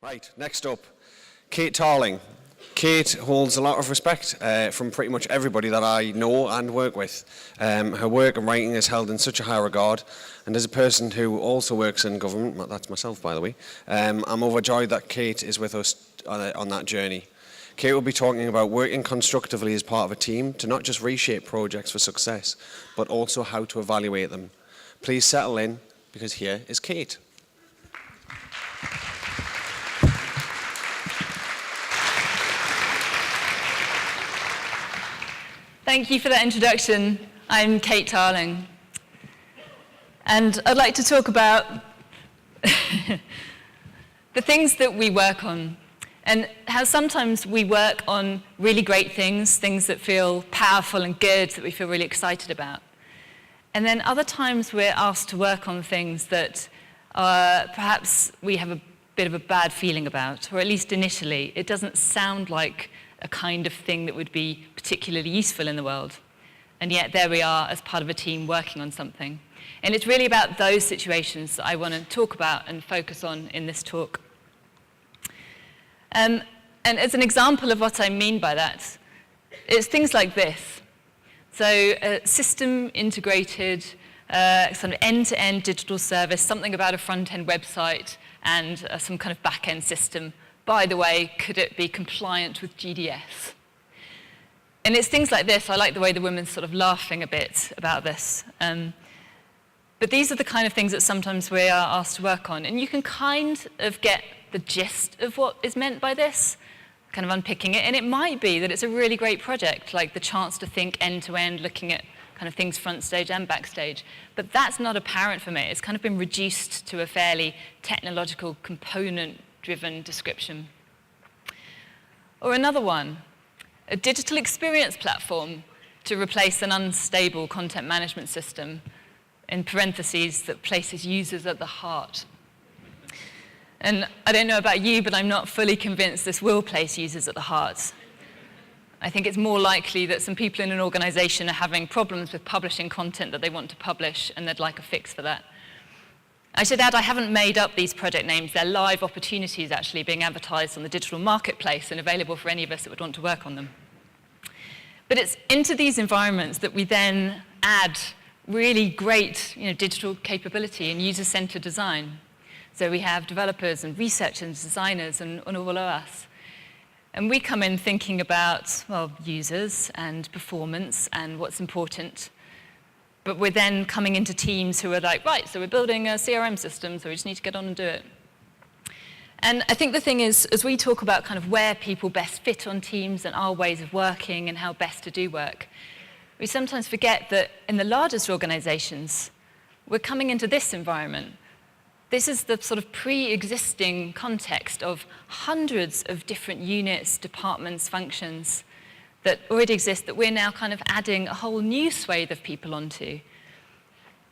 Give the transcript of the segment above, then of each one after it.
Right, next up, Kate Tarling. Kate holds a lot of respect from pretty much everybody that I know and work with. Her work and writing is held in such a high regard, and as a person who also works in government, well, that's myself by the way, I'm overjoyed that Kate is with us on that journey. Kate will be talking about working constructively as part of a team to not just reshape projects for success, but also how to evaluate them. Please settle in, because here is Kate. Thank you for that introduction. I'm Kate Tarling. And I'd like to talk about the things that we work on and how sometimes we work on really great things, things that feel powerful and good, that we feel really excited about. And then other times we're asked to work on things that perhaps we have a bit of a bad feeling about, or at least initially. It doesn't sound like a kind of thing that would be particularly useful in the world. And yet there we are as part of a team working on something. And it's really about those situations that I want to talk about and focus on in this talk. And as an example of what I mean by that, it's things like this. So a system integrated, sort of end-to-end digital service, something about a front-end website and some kind of back-end system. By the way, could it be compliant with GDS? And it's things like this. I like the way the woman's sort of laughing a bit about this. But these are the kind of things that sometimes we are asked to work on. And you can kind of get the gist of what is meant by this, kind of unpicking it. And it might be that it's a really great project, like the chance to think end-to-end, looking at kind of things front stage and backstage. But that's not apparent for me. It's kind of been reduced to a fairly technological component-driven description. Or another one, a digital experience platform to replace an unstable content management system, in parentheses, that places users at the heart. And I don't know about you, but I'm not fully convinced this will place users at the heart. I think it's more likely that some people in an organization are having problems with publishing content that they want to publish, and they'd like a fix for that. I should add, I haven't made up these project names. They're live opportunities actually being advertised on the digital marketplace and available for any of us that would want to work on them. But it's into these environments that we then add really great digital capability and user-centered design. So we have developers and researchers and designers and all of us. And we come in thinking about, well, users and performance and what's important. But we're then coming into teams who are like, right, so we're building a CRM system, so we just need to get on and do it. And I think the thing is, as we talk about kind of where people best fit on teams and our ways of working and how best to do work, we sometimes forget that in the largest organizations, we're coming into this environment. This is the sort of pre-existing context of hundreds of different units, departments, functions that already exist that we're now kind of adding a whole new swathe of people onto.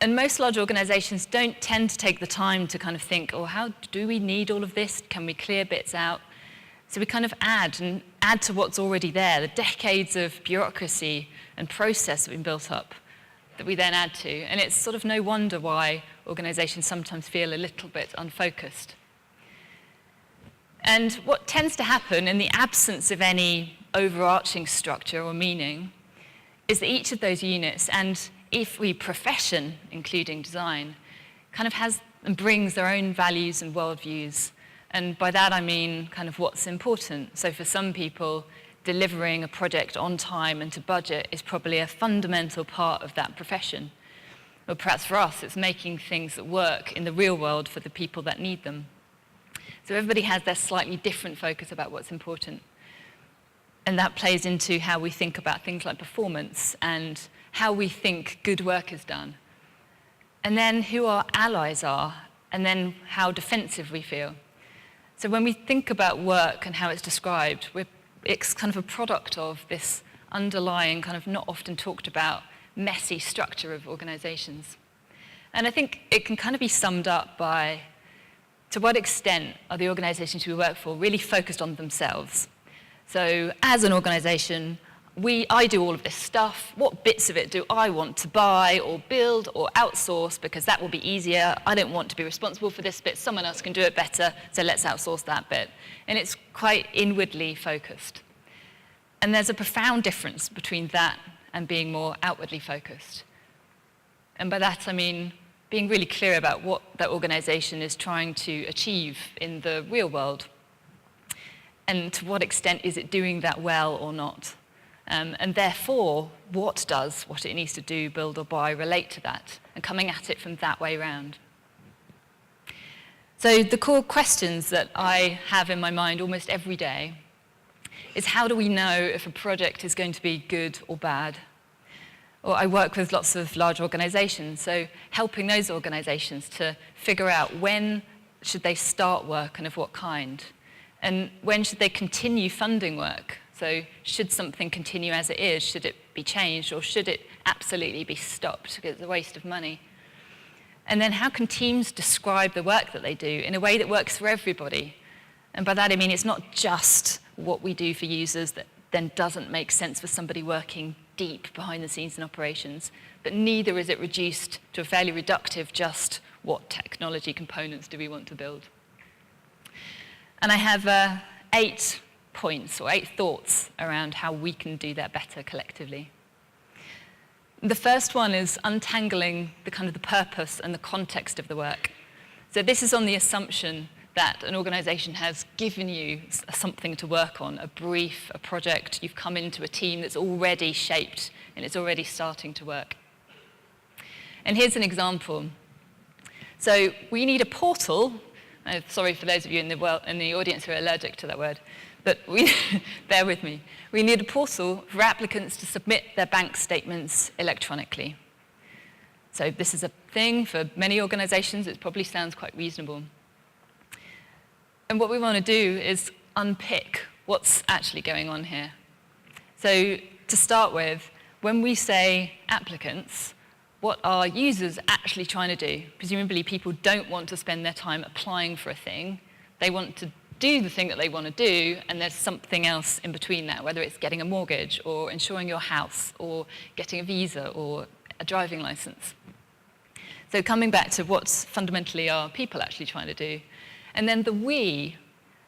And most large organizations don't tend to take the time to kind of think, oh, how do we need all of this? Can we clear bits out? So we kind of add to what's already there, the decades of bureaucracy and process that we've built up that we then add to. And it's sort of no wonder why organizations sometimes feel a little bit unfocused. And what tends to happen in the absence of any overarching structure or meaning is that each of those units, and every profession, including design, kind of has and brings their own values and worldviews. And by that I mean kind of what's important. So for some people, delivering a project on time and to budget is probably a fundamental part of that profession. Or perhaps for us, it's making things that work in the real world for the people that need them. So everybody has their slightly different focus about what's important. And that plays into how we think about things like performance and how we think good work is done. And then who our allies are, and then how defensive we feel. So when we think about work and how it's described, it's kind of a product of this underlying, kind of not often talked about, messy structure of organizations. And I think it can kind of be summed up by, to what extent are the organizations we work for really focused on themselves? So as an organization, I do all of this stuff. What bits of it do I want to buy or build or outsource, because that will be easier. I don't want to be responsible for this bit. Someone else can do it better, so let's outsource that bit. And it's quite inwardly focused. And there's a profound difference between that and being more outwardly focused. And by that, I mean being really clear about what that organization is trying to achieve in the real world. And to what extent is it doing that well or not? And therefore, what does what it needs to do, build or buy, relate to that? And coming at it from that way round. So the core questions that I have in my mind almost every day is, how do we know if a project is going to be good or bad? Or I work with lots of large organizations, so helping those organizations to figure out when should they start work and of what kind, and when should they continue funding work. So should something continue as it is? Should it be changed, or should it absolutely be stopped because it's a waste of money? And then how can teams describe the work that they do in a way that works for everybody? And by that I mean it's not just what we do for users that then doesn't make sense for somebody working deep behind the scenes in operations, but neither is it reduced to a fairly reductive just what technology components do we want to build. And I have 8 points or 8 thoughts around how we can do that better collectively. The first one is untangling the kind of the purpose and the context of the work. So this is on the assumption that an organization has given you something to work on, a brief, a project. You've come into a team that's already shaped and it's already starting to work. And here's an example. So we need a portal. Sorry for those of you in the audience who are allergic to that word, but bear with me. We need a portal for applicants to submit their bank statements electronically. So this is a thing for many organizations. It probably sounds quite reasonable. And what we want to do is unpick what's actually going on here. So to start with, when we say applicants, what are users actually trying to do? Presumably people don't want to spend their time applying for a thing. They want to do the thing that they want to do, and there's something else in between that, whether it's getting a mortgage or insuring your house or getting a visa or a driving license. So coming back to what's fundamentally are people actually trying to do. And then the we,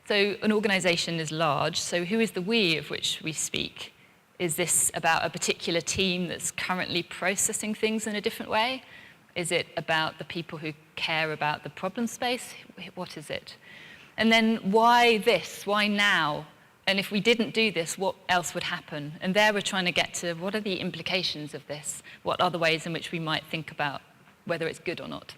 so an organization is large, so who is the we of which we speak? Is this about a particular team that's currently processing things in a different way? Is it about the people who care about the problem space? What is it? And then why this? Why now? And if we didn't do this, what else would happen? And there we're trying to get to what are the implications of this? What are the ways in which we might think about whether it's good or not?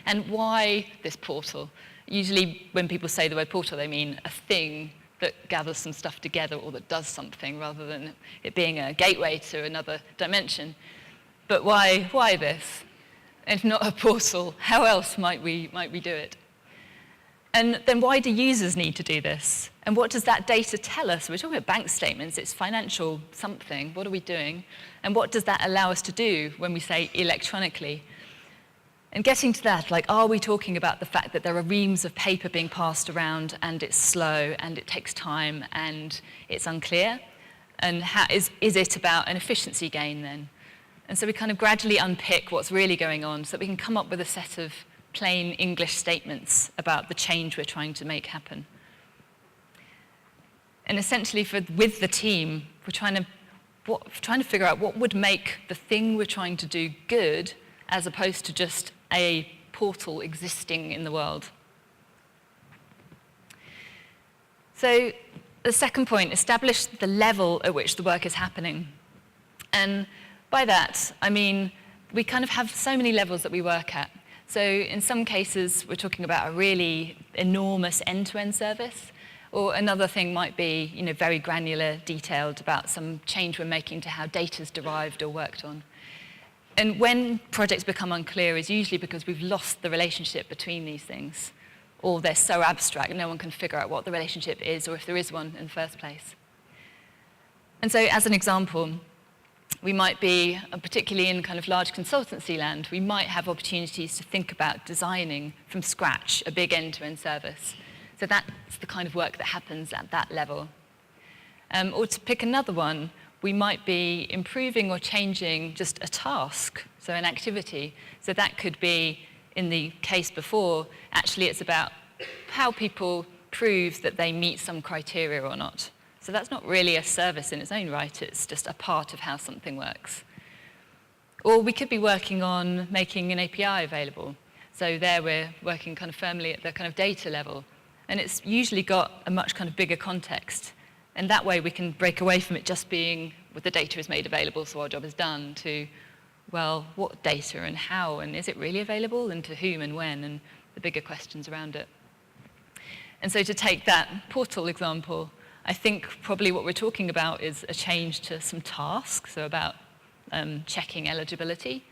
And why this portal? Usually when people say the word portal, they mean a thing that gathers some stuff together or that does something, rather than it being a gateway to another dimension. But why this? If not a portal, how else might we do it? And then why do users need to do this? And what does that data tell us? We're talking about bank statements, it's financial something. What are we doing? And what does that allow us to do when we say electronically? And getting to that, like, are we talking about the fact that there are reams of paper being passed around and it's slow and it takes time and it's unclear? And is it about an efficiency gain then? And so we kind of gradually unpick what's really going on so that we can come up with a set of plain English statements about the change we're trying to make happen. And essentially with the team, we're trying to figure out what would make the thing we're trying to do good, as opposed to just a portal existing in the world. So the second point, establish the level at which the work is happening. And by that, I mean, we kind of have so many levels that we work at. So in some cases, we're talking about a really enormous end-to-end service, or another thing might be, very granular, detailed about some change we're making to how data's derived or worked on. And when projects become unclear is usually because we've lost the relationship between these things, or they're so abstract no one can figure out what the relationship is, or if there is one in the first place. And so as an example, we might be, particularly in kind of large consultancy land, we might have opportunities to think about designing from scratch a big end-to-end service. So that's the kind of work that happens at that level. Or to pick another one, we might be improving or changing just a task, so an activity. So that could be, in the case before, actually it's about how people prove that they meet some criteria or not. So that's not really a service in its own right, it's just a part of how something works. Or we could be working on making an API available. So there we're working kind of firmly at the kind of data level. And it's usually got a much kind of bigger context. And that way we can break away from it just being, well, the data is made available, so our job is done, to, well, what data and how, and is it really available, and to whom and when, and the bigger questions around it. And so to take that portal example, I think probably what we're talking about is a change to some tasks, so about checking eligibility,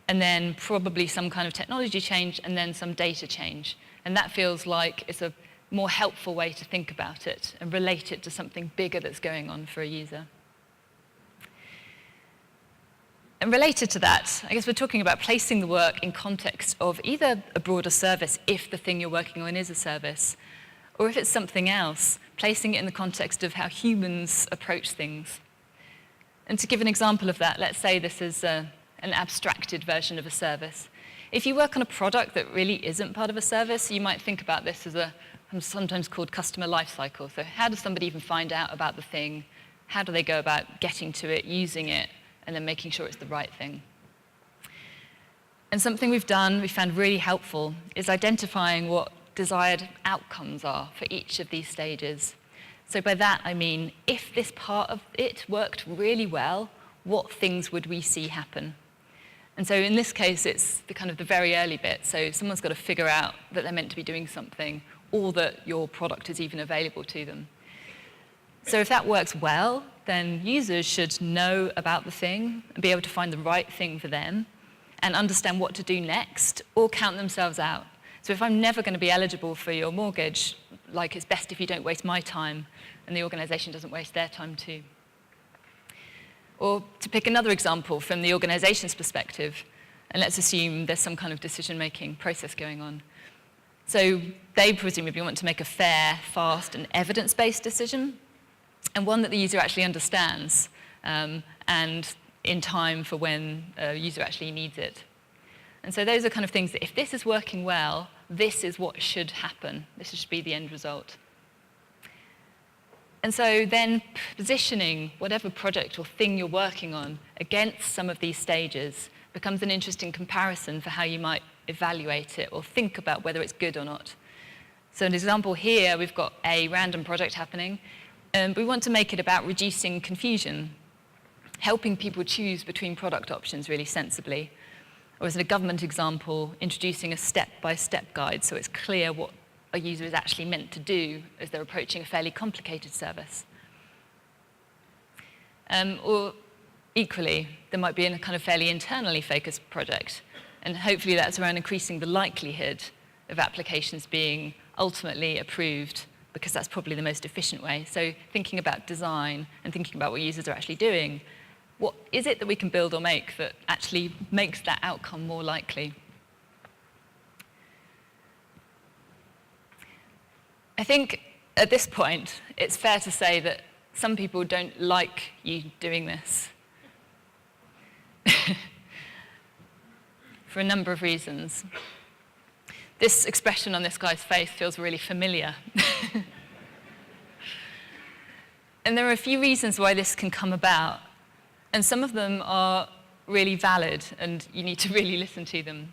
and then probably some kind of technology change, and then some data change. And that feels like it's a more helpful way to think about it and relate it to something bigger that's going on for a user. And related to that, I guess we're talking about placing the work in context of either a broader service, if the thing you're working on is a service, or if it's something else, placing it in the context of how humans approach things. And to give an example of that, let's say this is an abstracted version of a service. If you work on a product that really isn't part of a service, you might think about this as sometimes called customer lifecycle. So how does somebody even find out about the thing? How do they go about getting to it, using it, and then making sure it's the right thing? And something we found really helpful, is identifying what desired outcomes are for each of these stages. So by that I mean, if this part of it worked really well, what things would we see happen? And so in this case, it's the kind of the very early bit. So someone's got to figure out that they're meant to be doing something, or that your product is even available to them. So if that works well, then users should know about the thing and be able to find the right thing for them and understand what to do next, or count themselves out. So if I'm never going to be eligible for your mortgage, like, it's best if you don't waste my time, and the organization doesn't waste their time too. Or to pick another example from the organization's perspective, and let's assume there's some kind of decision-making process going on. So they presumably want to make a fair, fast, and evidence-based decision, and one that the user actually understands, and in time for when a user actually needs it. And so those are kind of things that if this is working well, this is what should happen. This should be the end result. And so then positioning whatever project or thing you're working on against some of these stages becomes an interesting comparison for how you might evaluate it or think about whether it's good or not. So an example here, we've got a random project happening, and we want to make it about reducing confusion, helping people choose between product options really sensibly. Or as in a government example, introducing a step-by-step guide so it's clear what a user is actually meant to do as they're approaching a fairly complicated service. Or equally, there might be a kind of fairly internally focused project, and hopefully that's around increasing the likelihood of applications being ultimately approved, because that's probably the most efficient way. So thinking about design and thinking about what users are actually doing, what is it that we can build or make that actually makes that outcome more likely? I think at this point, it's fair to say that some people don't like you doing this for a number of reasons. This expression on this guy's face feels really familiar. And there are a few reasons why this can come about. And some of them are really valid, and you need to really listen to them.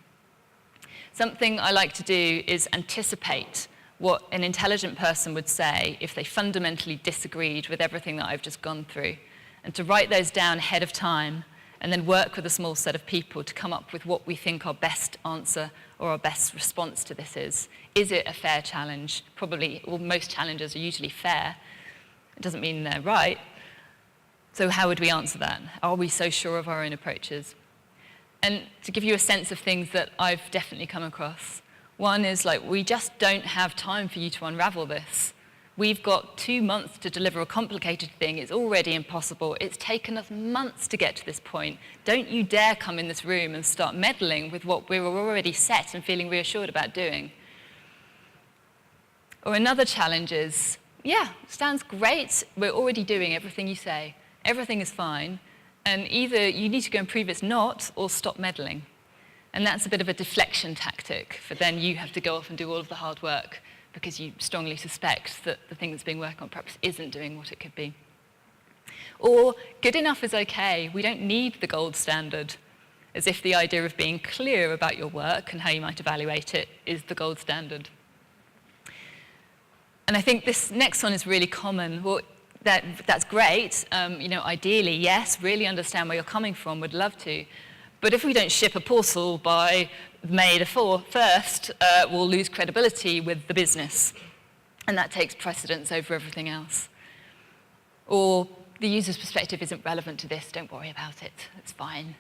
Something I like to do is anticipate what an intelligent person would say if they fundamentally disagreed with everything that I've just gone through, and to write those down ahead of time, and then work with a small set of people to come up with what we think our best answer or our best response to this is. Is it a fair challenge? Probably, well, most challenges are usually fair. It doesn't mean they're right. So how would we answer that? Are we so sure of our own approaches? And to give you a sense of things that I've definitely come across, one is like, we just don't have time for you to unravel this. We've got 2 months to deliver a complicated thing. It's already impossible. It's taken us months to get to this point. Don't you dare come in this room and start meddling with what we were already set and feeling reassured about doing. Or another challenge is, yeah, sounds great. We're already doing everything you say. Everything is fine. And either you need to go and prove it's not, or stop meddling. And that's a bit of a deflection tactic, for then you have to go off and do all of the hard work because you strongly suspect that the thing that's being worked on perhaps isn't doing what it could be. Or good enough is okay. We don't need the gold standard, as if the idea of being clear about your work and how you might evaluate it is the gold standard. And I think this next one is really common. Well, that's great. Ideally, yes, really understand where you're coming from, would love to. But if we don't ship a parcel by May the 1st, we'll lose credibility with the business. And that takes precedence over everything else. Or the user's perspective isn't relevant to this, don't worry about it, it's fine.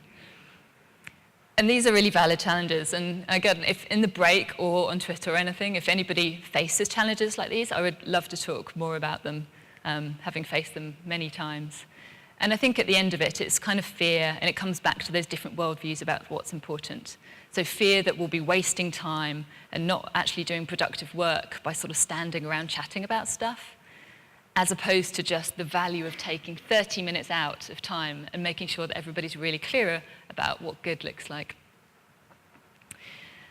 And these are really valid challenges. And again, if in the break or on Twitter or anything, if anybody faces challenges like these, I would love to talk more about them, having faced them many times. And I think at the end of it, it's kind of fear, and it comes back to those different worldviews about what's important. So fear that we'll be wasting time and not actually doing productive work by sort of standing around chatting about stuff, as opposed to just the value of taking 30 minutes out of time and making sure that everybody's really clearer about what good looks like.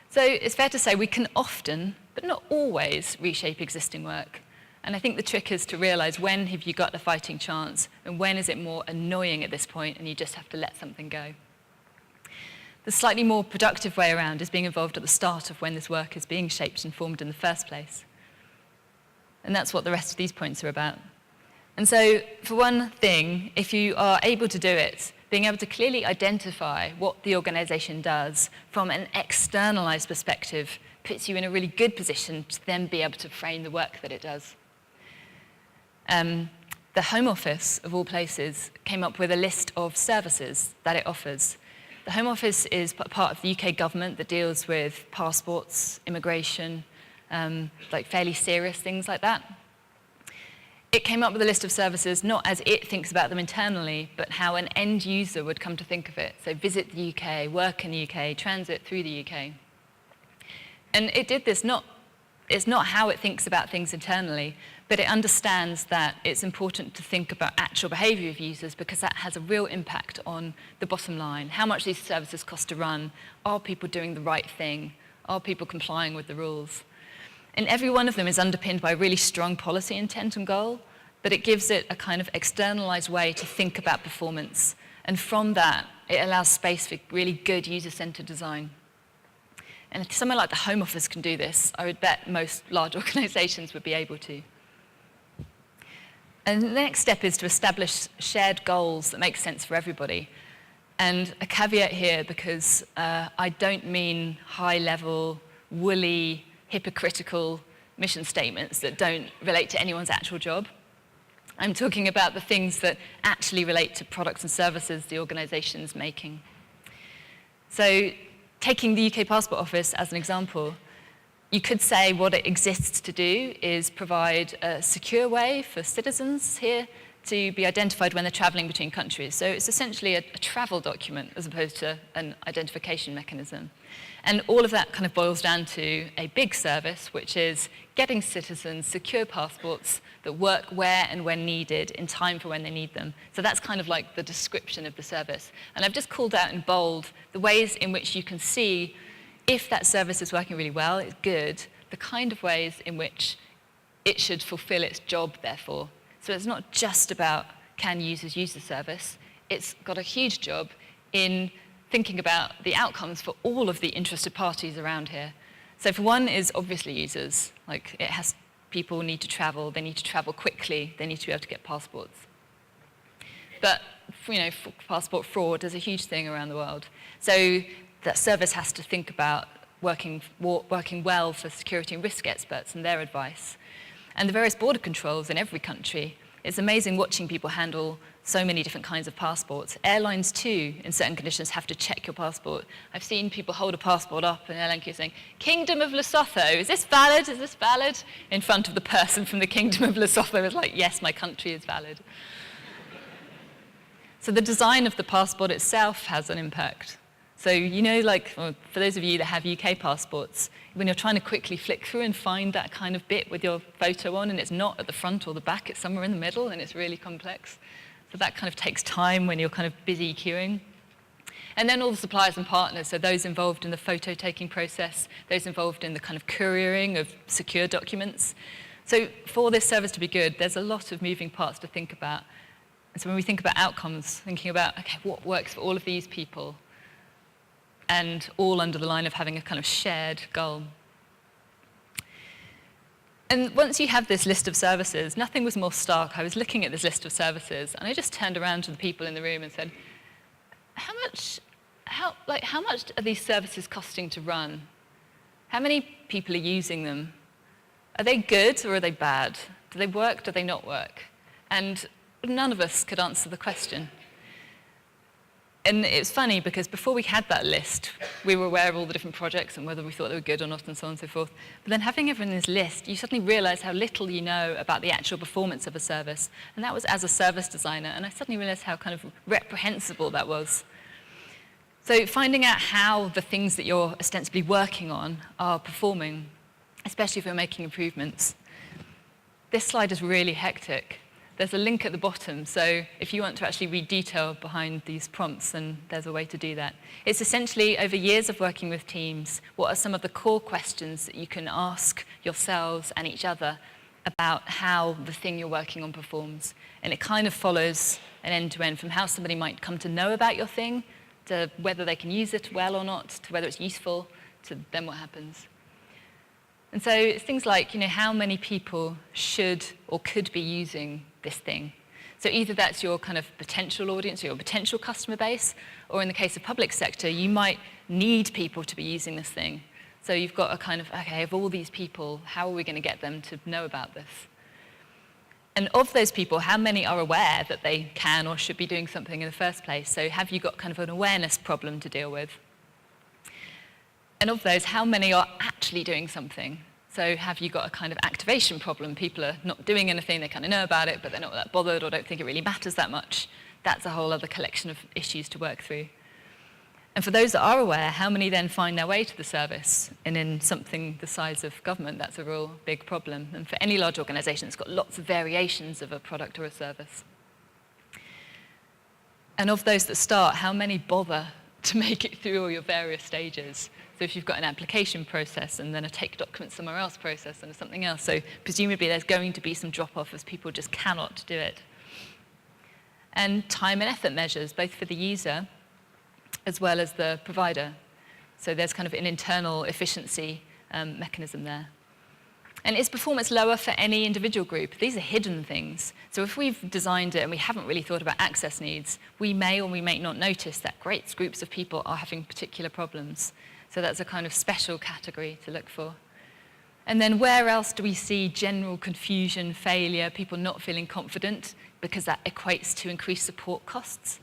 So it's fair to say we can often, but not always, reshape existing work. And I think the trick is to realize when have you got a fighting chance and when is it more annoying at this point and you just have to let something go. The slightly more productive way around is being involved at the start of when this work is being shaped and formed in the first place. And that's what the rest of these points are about. And so, for one thing, if you are able to do it, being able to clearly identify what the organization does from an externalized perspective puts you in a really good position to then be able to frame the work that it does. The Home Office, of all places, came up with a list of services that it offers. The Home Office is part of the UK government that deals with passports, immigration, like fairly serious things like that. It came up with a list of services not as it thinks about them internally, but how an end user would come to think of it. So visit the UK, work in the UK, transit through the UK. And it did this it's not how it thinks about things internally, but it understands that it's important to think about actual behavior of users because that has a real impact on the bottom line. How much these services cost to run? Are people doing the right thing? Are people complying with the rules? And every one of them is underpinned by a really strong policy intent and goal, but it gives it a kind of externalized way to think about performance. And from that, it allows space for really good user-centered design. And if somewhere like the Home Office can do this, I would bet most large organizations would be able to. And the next step is to establish shared goals that make sense for everybody. And a caveat here, because I don't mean high-level, woolly, hypocritical mission statements that don't relate to anyone's actual job. I'm talking about the things that actually relate to products and services the organization's making. So taking the UK Passport Office as an example, you could say what it exists to do is provide a secure way for citizens here to be identified when they're traveling between countries. So it's essentially a travel document as opposed to an identification mechanism. And all of that kind of boils down to a big service, which is getting citizens secure passports that work where and when needed in time for when they need them. So that's kind of like the description of the service. And I've just called out in bold the ways in which you can see if that service is working really well, it's good, the kind of ways in which it should fulfill its job, therefore. So it's not just about can users use the service, it's got a huge job in thinking about the outcomes for all of the interested parties around here. So for one is obviously users, like people need to travel, they need to travel quickly, they need to be able to get passports. But passport fraud is a huge thing around the world. So that service has to think about working well for security and risk experts and their advice. And the various border controls in every country. It's amazing watching people handle so many different kinds of passports. Airlines too, in certain conditions, have to check your passport. I've seen people hold a passport up and airline queue saying, Kingdom of Lesotho, is this valid? Is this valid? In front of the person from the Kingdom of Lesotho is like, yes, my country is valid. So the design of the passport itself has an impact. So, for those of you that have UK passports, when you're trying to quickly flick through and find that kind of bit with your photo on, and it's not at the front or the back, it's somewhere in the middle, and it's really complex. So that kind of takes time when you're kind of busy queuing. And then all the suppliers and partners, so those involved in the photo-taking process, those involved in the kind of couriering of secure documents. So for this service to be good, there's a lot of moving parts to think about. And so when we think about outcomes, thinking about, okay, what works for all of these people, and all under the line of having a kind of shared goal. And once you have this list of services, nothing was more stark. I was looking at this list of services, and I just turned around to the people in the room and said, how much are these services costing to run? How many people are using them? Are they good or are they bad? Do they work, do they not work? And none of us could answer the question. And it's funny because before we had that list, we were aware of all the different projects and whether we thought they were good or not and so on and so forth. But then having everyone in this list, you suddenly realize how little you know about the actual performance of a service. And that was as a service designer. And I suddenly realized how kind of reprehensible that was. So finding out how the things that you're ostensibly working on are performing, especially if you're making improvements. This slide is really hectic. There's a link at the bottom, so if you want to actually read detail behind these prompts, then there's a way to do that. It's essentially, over years of working with teams, what are some of the core questions that you can ask yourselves and each other about how the thing you're working on performs. And it kind of follows an end-to-end from how somebody might come to know about your thing, to whether they can use it well or not, to whether it's useful, to then what happens. And so it's things like, how many people should or could be using this thing. So either that's your kind of potential audience or your potential customer base, or in the case of public sector, you might need people to be using this thing. So you've got a kind of, okay, of all these people, how are we going to get them to know about this? And of those people, how many are aware that they can or should be doing something in the first place? So have you got kind of an awareness problem to deal with? And of those, how many are actually doing something? So have you got a kind of activation problem? People are not doing anything, they kind of know about it, but they're not that bothered or don't think it really matters that much. That's a whole other collection of issues to work through. And for those that are aware, how many then find their way to the service? And in something the size of government, that's a real big problem. And for any large organization, it's got lots of variations of a product or a service. And of those that start, how many bother to make it through all your various stages? So if you've got an application process and then a take document somewhere else process and something else, so presumably there's going to be some drop-off as people just cannot do it. And time and effort measures, both for the user as well as the provider. So there's kind of an internal efficiency mechanism there. And is performance lower for any individual group? These are hidden things. So if we've designed it and we haven't really thought about access needs, we may or we may not notice that great groups of people are having particular problems. So that's a kind of special category to look for. And then where else do we see general confusion, failure, people not feeling confident, because that equates to increased support costs?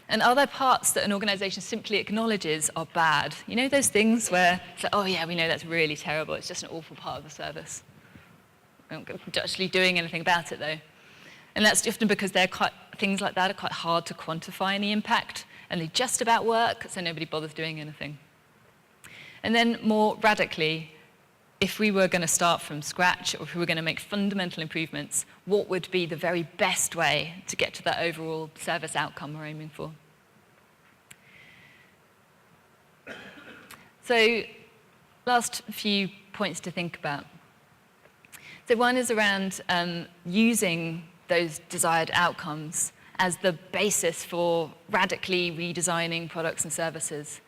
And are there parts that an organization simply acknowledges are bad? You know those things where it's like, oh yeah, we know that's really terrible, it's just an awful part of the service. We're not actually doing anything about it though. And that's often because things like that are quite hard to quantify any impact, and they just about work, so nobody bothers doing anything. And then more radically, if we were going to start from scratch, or if we were going to make fundamental improvements, what would be the very best way to get to that overall service outcome we're aiming for? So, last few points to think about. So one is around using those desired outcomes as the basis for radically redesigning products and services.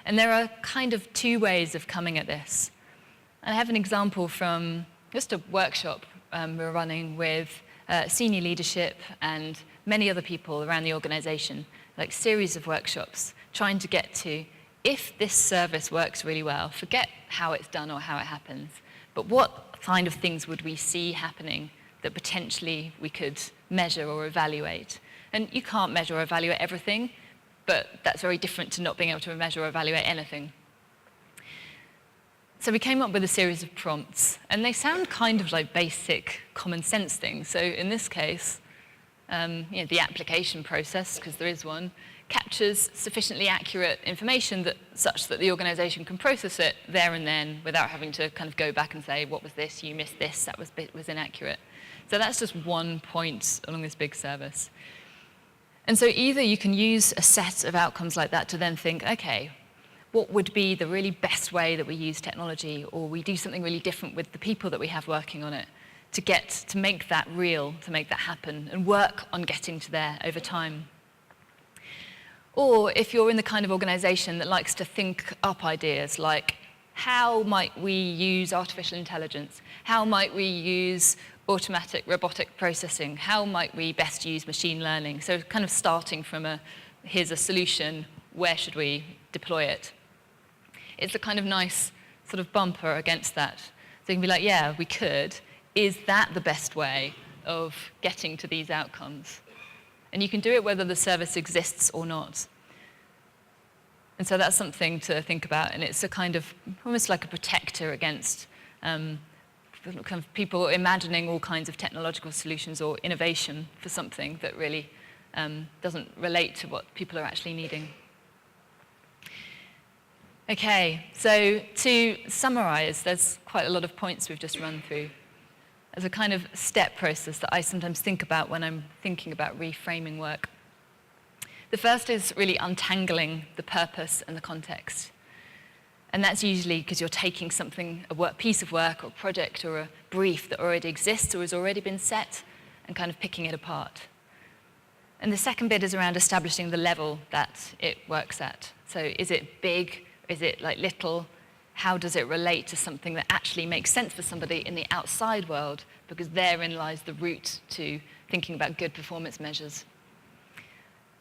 And there are kind of two ways of coming at this. I have an example from just a workshop we're running with senior leadership and many other people around the organization, like a series of workshops, trying to get to, if this service works really well, forget how it's done or how it happens, but what kind of things would we see happening that potentially we could measure or evaluate? And you can't measure or evaluate everything, but that's very different to not being able to measure or evaluate anything. So we came up with a series of prompts, and they sound kind of like basic common sense things. So in this case, the application process, because there is one, captures sufficiently accurate information such that the organization can process it there and then without having to kind of go back and say, what was this, you missed this, that was inaccurate. So that's just one point along this big service. And so either you can use a set of outcomes like that to then think, okay, what would be the really best way that we use technology, or we do something really different with the people that we have working on it to make that real, to make that happen, and work on getting to there over time. Or if you're in the kind of organization that likes to think up ideas like, how might we use artificial intelligence? How might we use automatic robotic processing? How might we best use machine learning? So kind of starting from here's a solution, where should we deploy it? It's a kind of nice sort of bumper against that. So you can be like, yeah, we could. Is that the best way of getting to these outcomes? And you can do it whether the service exists or not. And so that's something to think about, and it's a kind of, almost like a protector against kind of people imagining all kinds of technological solutions or innovation for something that really doesn't relate to what people are actually needing. Okay, so to summarize, there's quite a lot of points we've just run through. As a kind of step process that I sometimes think about when I'm thinking about reframing work. The first is really untangling the purpose and the context. And that's usually because you're taking something, a piece of work or project or a brief that already exists or has already been set and kind of picking it apart. And the second bit is around establishing the level that it works at. So is it big? Is it like little? How does it relate to something that actually makes sense for somebody in the outside world? Because therein lies the route to thinking about good performance measures.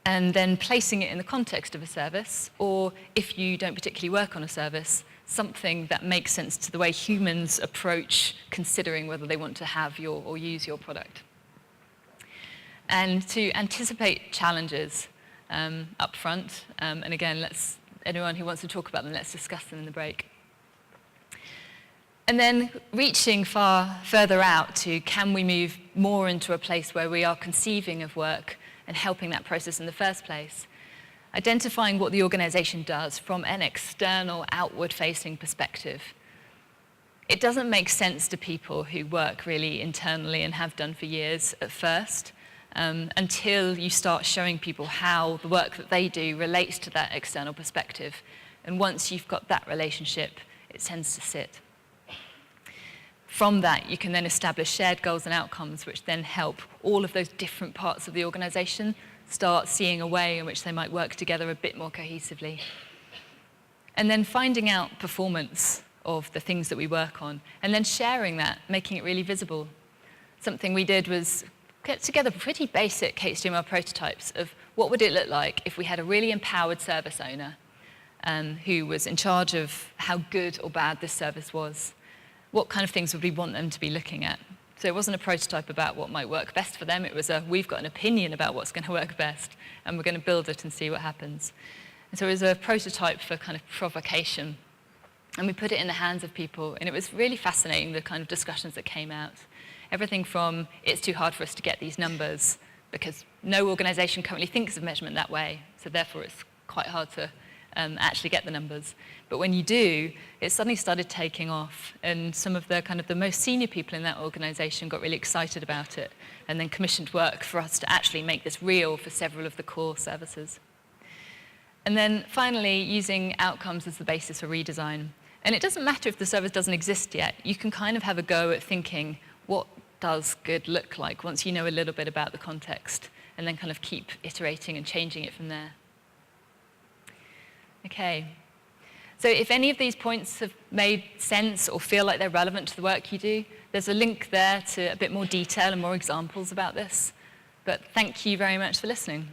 And then placing it in the context of a service, or if you don't particularly work on a service, something that makes sense to the way humans approach considering whether they want to have or use your product. And to anticipate challenges up front, and again, anyone who wants to talk about them, let's discuss them in the break. And then reaching further out to, can we move more into a place where we are conceiving of work and helping that process in the first place? Identifying what the organization does from an external, outward-facing perspective. It doesn't make sense to people who work really internally and have done for years at first, until you start showing people how the work that they do relates to that external perspective. And once you've got that relationship, it tends to sit. From that, you can then establish shared goals and outcomes, which then help all of those different parts of the organization start seeing a way in which they might work together a bit more cohesively. And then finding out performance of the things that we work on, and then sharing that, making it really visible. Something we did was get together pretty basic HTML prototypes of what would it look like if we had a really empowered service owner who was in charge of how good or bad this service was. What kind of things would we want them to be looking at? So it wasn't a prototype about what might work best for them. It was we've got an opinion about what's going to work best, and we're going to build it and see what happens. And so it was a prototype for kind of provocation. And we put it in the hands of people, and it was really fascinating, the kind of discussions that came out. Everything from, it's too hard for us to get these numbers, because no organization currently thinks of measurement that way, so therefore it's quite hard to actually get the numbers. But when you do, it suddenly started taking off, and some of the most senior people in that organization got really excited about it, and then commissioned work for us to actually make this real for several of the core services. And then finally, using outcomes as the basis for redesign. And it doesn't matter if the service doesn't exist yet. You can kind of have a go at thinking, what does good look like once you know a little bit about the context, and then kind of keep iterating and changing it from there. Okay, so if any of these points have made sense or feel like they're relevant to the work you do, there's a link there to a bit more detail and more examples about this. But thank you very much for listening.